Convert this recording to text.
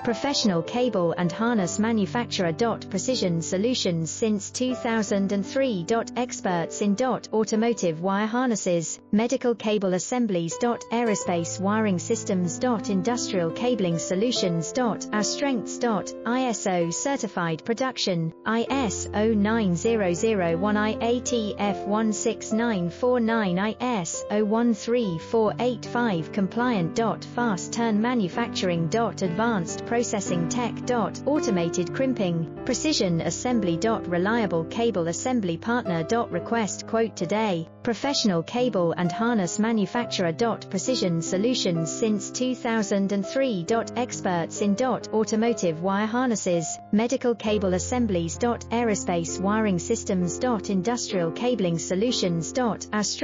Professional cable and harness manufacturer. Precision solutions since 2003. Experts in automotive wire harnesses, medical cable assemblies. Aerospace wiring systems. Industrial cabling solutions. Our strengths. ISO certified production, ISO 9001 IATF 16949 ISO 13485 compliant. Fast turn manufacturing. Advanced processing tech. Automated crimping, precision assembly. Reliable cable assembly partner. Request quote today. Professional cable and harness manufacturer. Precision solutions since 2003. Experts in automotive wire harnesses, medical cable assemblies. Aerospace wiring systems. Industrial cabling solutions. Our strength